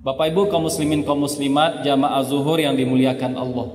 Bapak Ibu kaum muslimin kaum muslimat jamaah zuhur yang dimuliakan Allah.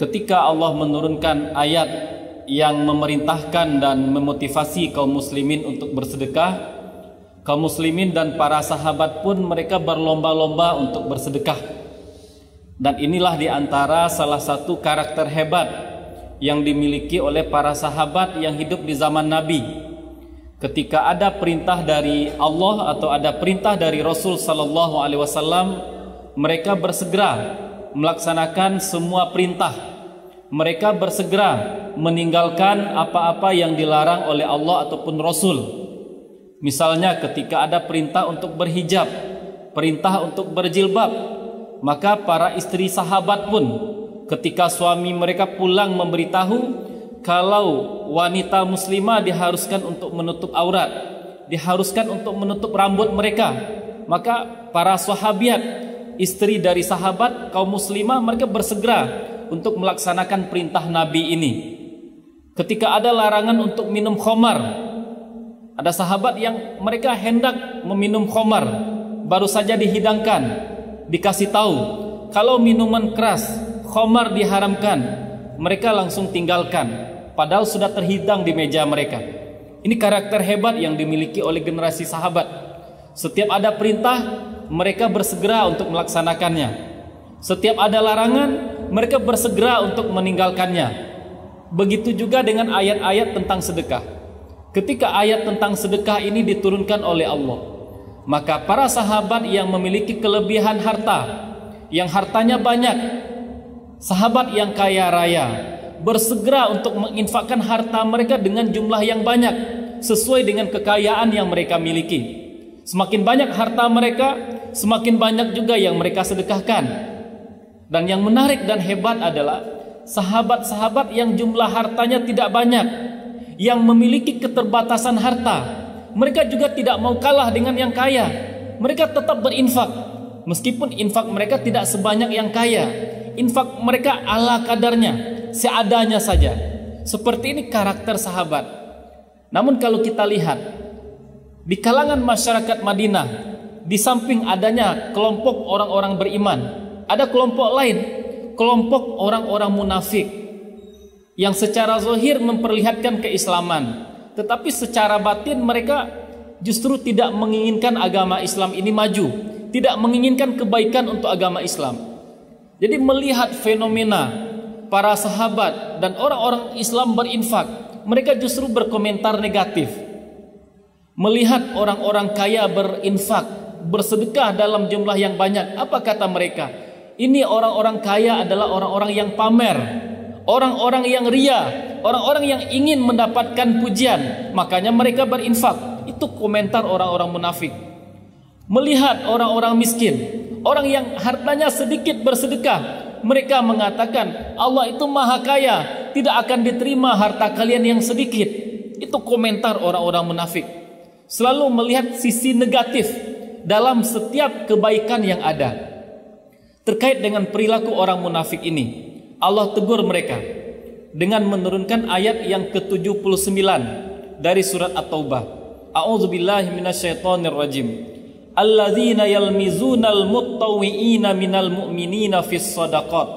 Ketika Allah menurunkan ayat yang memerintahkan dan memotivasi kaum muslimin untuk bersedekah, kaum muslimin dan para sahabat pun mereka berlomba-lomba untuk bersedekah. Dan inilah diantara salah satu karakter hebat yang dimiliki oleh para sahabat yang hidup di zaman Nabi. Ketika ada perintah dari Allah atau ada perintah dari Rasul sallallahu alaihi wasallam, mereka bersegera melaksanakan semua perintah. Mereka bersegera meninggalkan apa-apa yang dilarang oleh Allah ataupun Rasul. Misalnya ketika ada perintah untuk berhijab, perintah untuk berjilbab, maka para istri sahabat pun ketika suami mereka pulang memberitahu kalau wanita muslimah diharuskan untuk menutup aurat, diharuskan untuk menutup rambut mereka, maka para sahabiat, istri dari sahabat kaum muslimah, mereka bersegera untuk melaksanakan perintah Nabi ini. Ketika ada larangan untuk minum khamar, ada sahabat yang mereka hendak meminum khamar, baru saja dihidangkan, dikasih tahu kalau minuman keras, khamar diharamkan, mereka langsung tinggalkan, padahal sudah terhidang di meja mereka. Ini karakter hebat yang dimiliki oleh generasi sahabat. Setiap ada perintah, mereka bersegera untuk melaksanakannya. Setiap ada larangan, mereka bersegera untuk meninggalkannya. Begitu juga dengan ayat-ayat tentang sedekah. Ketika ayat tentang sedekah ini diturunkan oleh Allah, maka para sahabat yang memiliki kelebihan harta, yang hartanya banyak, sahabat yang kaya raya, bersegera untuk menginfakkan harta mereka dengan jumlah yang banyak sesuai dengan kekayaan yang mereka miliki. Semakin banyak harta mereka, semakin banyak juga yang mereka sedekahkan. Dan yang menarik dan hebat adalah sahabat-sahabat yang jumlah hartanya tidak banyak, yang memiliki keterbatasan harta, mereka juga tidak mau kalah dengan yang kaya. Mereka tetap berinfak, meskipun infak mereka tidak sebanyak yang kaya. Infak mereka ala kadarnya, seadanya saja. Seperti ini karakter sahabat. Namun kalau kita lihat di kalangan masyarakat Madinah, di samping adanya kelompok orang-orang beriman, ada kelompok lain, kelompok orang-orang munafik yang secara zahir memperlihatkan keislaman, tetapi secara batin mereka justru tidak menginginkan agama Islam ini maju, tidak menginginkan kebaikan untuk agama Islam. Jadi melihat fenomena para sahabat dan orang-orang Islam berinfak, mereka justru berkomentar negatif. Melihat orang-orang kaya berinfak, bersedekah dalam jumlah yang banyak, apa kata mereka? Ini orang-orang kaya adalah orang-orang yang pamer, orang-orang yang ria, orang-orang yang ingin mendapatkan pujian, makanya mereka berinfak. Itu komentar orang-orang munafik. Melihat orang-orang miskin, orang yang hartanya sedikit bersedekah, mereka mengatakan Allah itu maha kaya, tidak akan diterima harta kalian yang sedikit. Itu komentar orang-orang munafik. Selalu melihat sisi negatif dalam setiap kebaikan yang ada. Terkait dengan perilaku orang munafik ini, Allah tegur mereka dengan menurunkan ayat yang ke-79 dari surat At-Taubah. A'udzubillahi minasyaitonirrajim. Alladzina yalmizunal muttawwi'ina minal mu'minina fis shadaqat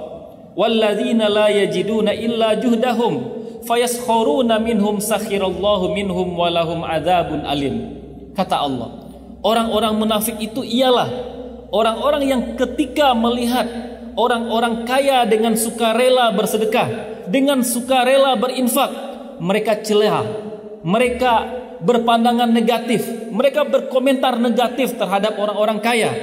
walladzina la yajiduna illa juhdahum fayaskharuna minhum sakhirallahu minhum walahum adzabun alim. Kata Allah, orang-orang munafik itu ialah orang-orang yang ketika melihat orang-orang kaya dengan sukarela bersedekah, dengan sukarela berinfak, mereka celah, mereka berpandangan negatif, mereka berkomentar negatif terhadap orang-orang kaya.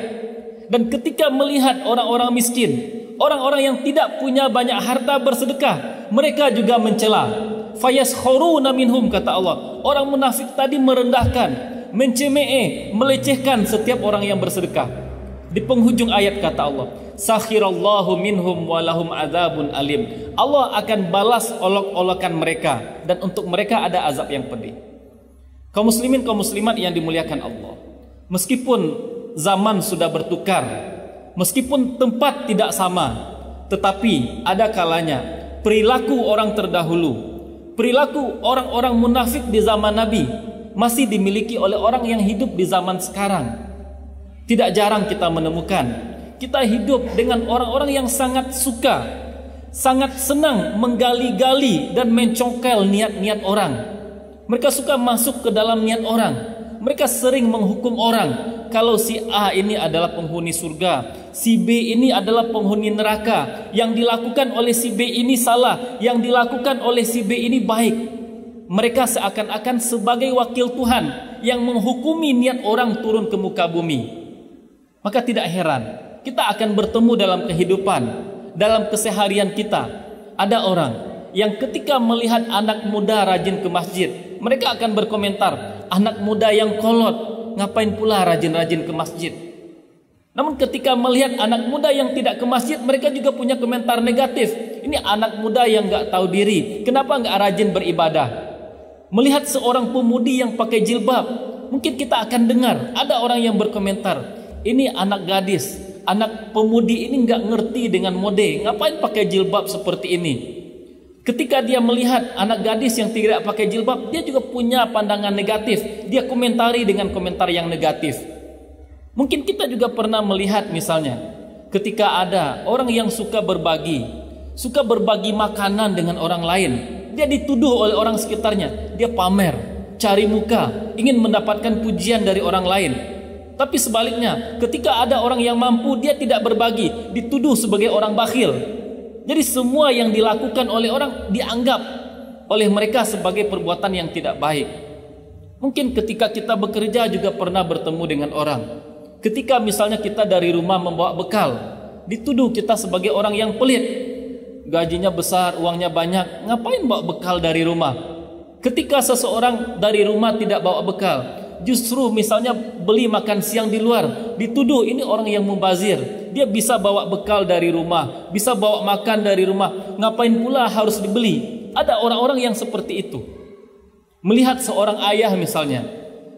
Dan ketika melihat orang-orang miskin, orang-orang yang tidak punya banyak harta bersedekah, mereka juga mencela. Fayaskharuna minhum, kata Allah. Orang munafik tadi merendahkan, mencemooh, melecehkan setiap orang yang bersedekah. Di penghujung ayat kata Allah, sakhirallahu minhum walahum adzabun alim. Allah akan balas olok-olokan mereka, dan untuk mereka ada azab yang pedih. Kaum muslimin kaum muslimat yang dimuliakan Allah, meskipun zaman sudah bertukar, meskipun tempat tidak sama, tetapi ada kalanya perilaku orang terdahulu, perilaku orang-orang munafik di zaman Nabi masih dimiliki oleh orang yang hidup di zaman sekarang. Tidak jarang kita menemukan kita hidup dengan orang-orang yang sangat suka, sangat senang menggali-gali dan mencongkel niat-niat orang. Mereka suka masuk ke dalam niat orang. Mereka sering menghukum orang. Kalau si A ini adalah penghuni surga, si B ini adalah penghuni neraka. Yang dilakukan oleh si B ini salah, yang dilakukan oleh si B ini baik. Mereka seakan-akan sebagai wakil Tuhan yang menghukumi niat orang turun ke muka bumi. Maka tidak heran kita akan bertemu dalam kehidupan, dalam keseharian kita. Ada orang yang ketika melihat anak muda rajin ke masjid, mereka akan berkomentar, anak muda yang kolot, ngapain pula rajin-rajin ke masjid. Namun ketika melihat anak muda yang tidak ke masjid, mereka juga punya komentar negatif. Ini anak muda yang gak tahu diri, kenapa gak rajin beribadah. Melihat seorang pemudi yang pakai jilbab, mungkin kita akan dengar ada orang yang berkomentar, ini anak gadis, anak pemudi ini gak ngerti dengan mode, ngapain pakai jilbab seperti ini. Ketika dia melihat anak gadis yang tidak pakai jilbab, dia juga punya pandangan negatif. Dia komentari dengan komentar yang negatif. Mungkin kita juga pernah melihat misalnya, ketika ada orang yang suka berbagi makanan dengan orang lain, dia dituduh oleh orang sekitarnya, dia pamer, cari muka, ingin mendapatkan pujian dari orang lain. Tapi sebaliknya, ketika ada orang yang mampu, dia tidak berbagi, dituduh sebagai orang bakhil. Jadi semua yang dilakukan oleh orang dianggap oleh mereka sebagai perbuatan yang tidak baik. Mungkin ketika kita bekerja juga pernah bertemu dengan orang. Ketika misalnya kita dari rumah membawa bekal, dituduh kita sebagai orang yang pelit. Gajinya besar, uangnya banyak, ngapain bawa bekal dari rumah? Ketika seseorang dari rumah tidak bawa bekal, justru misalnya beli makan siang di luar, dituduh ini orang yang mubazir. Dia bisa bawa bekal dari rumah, bisa bawa makan dari rumah, ngapain pula harus dibeli? Ada orang-orang yang seperti itu. Melihat seorang ayah misalnya,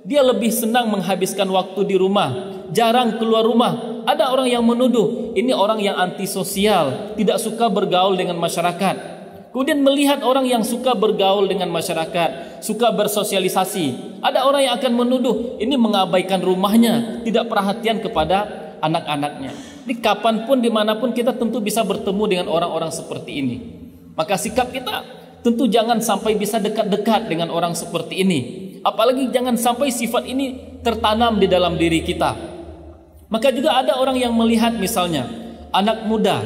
dia lebih senang menghabiskan waktu di rumah, jarang keluar rumah. Ada orang yang menuduh ini orang yang antisosial, tidak suka bergaul dengan masyarakat. Kemudian melihat orang yang suka bergaul dengan masyarakat, suka bersosialisasi, ada orang yang akan menuduh ini mengabaikan rumahnya, tidak perhatian kepada anak-anaknya. Jadi kapanpun dimanapun kita tentu bisa bertemu dengan orang-orang seperti ini. Maka sikap kita tentu jangan sampai bisa dekat-dekat dengan orang seperti ini. Apalagi jangan sampai sifat ini tertanam di dalam diri kita. Maka juga ada orang yang melihat misalnya anak muda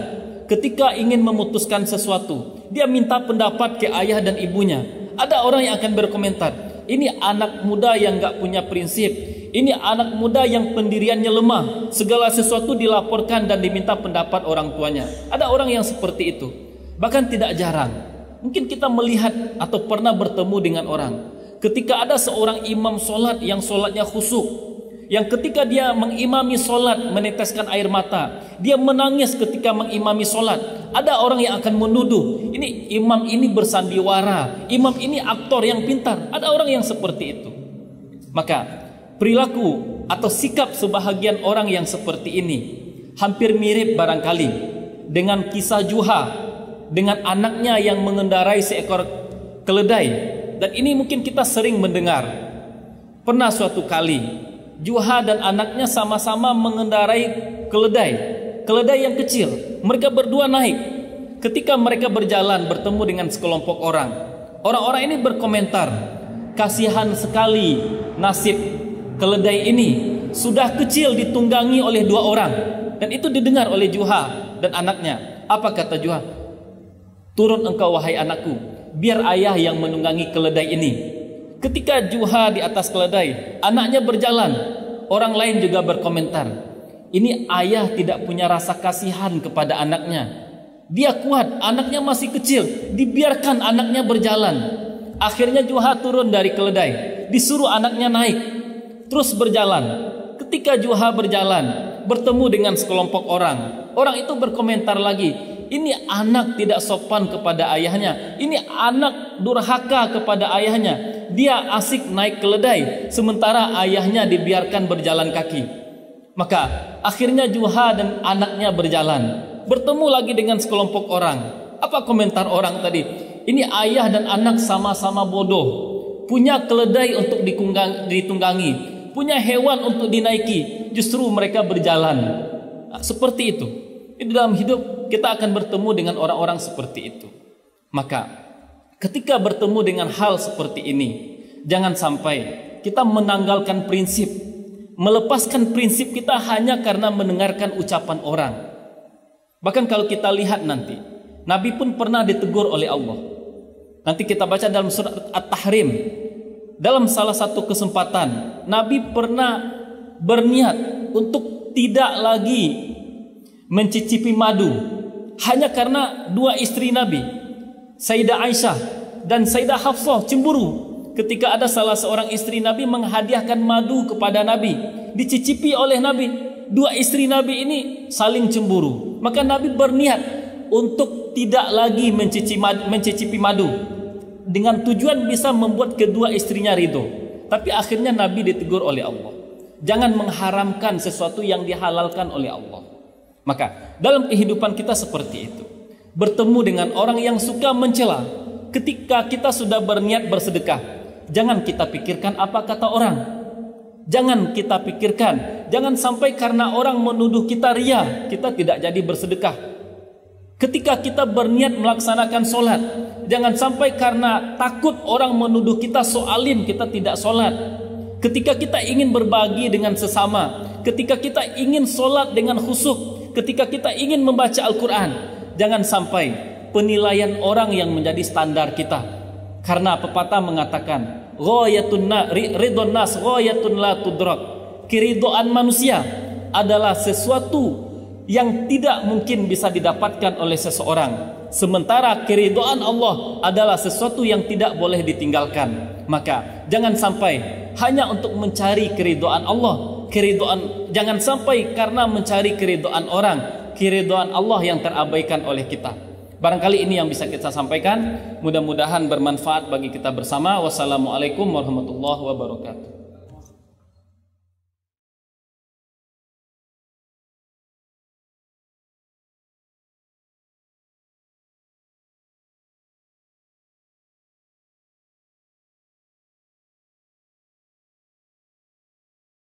ketika ingin memutuskan sesuatu, dia minta pendapat ke ayah dan ibunya. Ada orang yang akan berkomentar, ini anak muda yang gak punya prinsip, ini anak muda yang pendiriannya lemah, segala sesuatu dilaporkan dan diminta pendapat orang tuanya. Ada orang yang seperti itu. Bahkan tidak jarang, mungkin kita melihat atau pernah bertemu dengan orang, ketika ada seorang imam solat yang solatnya khusyuk, yang ketika dia mengimami solat meneteskan air mata, dia menangis ketika mengimami solat. Ada orang yang akan menuduh, ini imam ini bersandiwara, imam ini aktor yang pintar. Ada orang yang seperti itu. Maka perilaku atau sikap sebahagian orang yang seperti ini hampir mirip barangkali dengan kisah Juha dengan anaknya yang mengendarai seekor keledai. Dan ini mungkin kita sering mendengar. Pernah suatu kali Juha dan anaknya sama-sama mengendarai keledai yang kecil. Mereka berdua naik. Ketika mereka berjalan bertemu dengan sekelompok orang. Orang-orang ini berkomentar, kasihan sekali nasib keledai ini, sudah kecil ditunggangi oleh dua orang. Dan itu didengar oleh Juha dan anaknya. Apa kata Juha? Turun engkau wahai anakku, biar ayah yang menunggangi keledai ini. Ketika Juha di atas keledai, anaknya berjalan. Orang lain juga berkomentar, ini ayah tidak punya rasa kasihan kepada anaknya. Dia kuat, anaknya masih kecil, dibiarkan anaknya berjalan. Akhirnya Juha turun dari keledai, disuruh anaknya naik, terus berjalan. Ketika Juha berjalan, bertemu dengan sekelompok orang. Orang itu berkomentar lagi, ini anak tidak sopan kepada ayahnya, ini anak durhaka kepada ayahnya. Dia asik naik keledai, sementara ayahnya dibiarkan berjalan kaki. Maka akhirnya Juha dan anaknya berjalan, bertemu lagi dengan sekelompok orang. Apa komentar orang tadi? Ini ayah dan anak sama-sama bodoh, punya keledai untuk ditunggangi, punya hewan untuk dinaiki, justru mereka berjalan. Nah, seperti itu. Di dalam hidup kita akan bertemu dengan orang-orang seperti itu. Maka ketika bertemu dengan hal seperti ini, jangan sampai kita menanggalkan prinsip, melepaskan prinsip kita hanya karena mendengarkan ucapan orang. Bahkan kalau kita lihat nanti, Nabi pun pernah ditegur oleh Allah. Nanti kita baca dalam surat At-Tahrim. Dalam salah satu kesempatan, Nabi pernah berniat untuk tidak lagi mencicipi madu hanya karena dua istri Nabi, Sayyidah Aisyah dan Sayyidah Hafsah, cemburu ketika ada salah seorang istri Nabi menghadiahkan madu kepada Nabi, dicicipi oleh Nabi. Dua istri Nabi ini saling cemburu. Maka Nabi berniat untuk tidak lagi mencicipi madu dengan tujuan bisa membuat kedua istrinya ridho. Tapi akhirnya Nabi ditegur oleh Allah, jangan mengharamkan sesuatu yang dihalalkan oleh Allah. Maka dalam kehidupan kita seperti itu, bertemu dengan orang yang suka mencela. Ketika kita sudah berniat bersedekah, jangan kita pikirkan apa kata orang. Jangan kita pikirkan, jangan sampai karena orang menuduh kita ria, kita tidak jadi bersedekah. Ketika kita berniat melaksanakan solat, jangan sampai karena takut orang menuduh kita so alim, kita tidak solat. Ketika kita ingin berbagi dengan sesama, ketika kita ingin solat dengan khusyuk, ketika kita ingin membaca Al-Quran, jangan sampai penilaian orang yang menjadi standar kita. Karena pepatah mengatakan, ridon nas ghayatun la tudrak. Keridhaan manusia adalah sesuatu yang tidak mungkin bisa didapatkan oleh seseorang, sementara keridhaan Allah adalah sesuatu yang tidak boleh ditinggalkan. Maka jangan sampai hanya untuk mencari keridhaan Allah, jangan sampai karena mencari keridhaan orang, keridhaan Allah yang terabaikan oleh kita. Barangkali ini yang bisa kita sampaikan. Mudah-mudahan bermanfaat bagi kita bersama. Wassalamualaikum warahmatullahi wabarakatuh.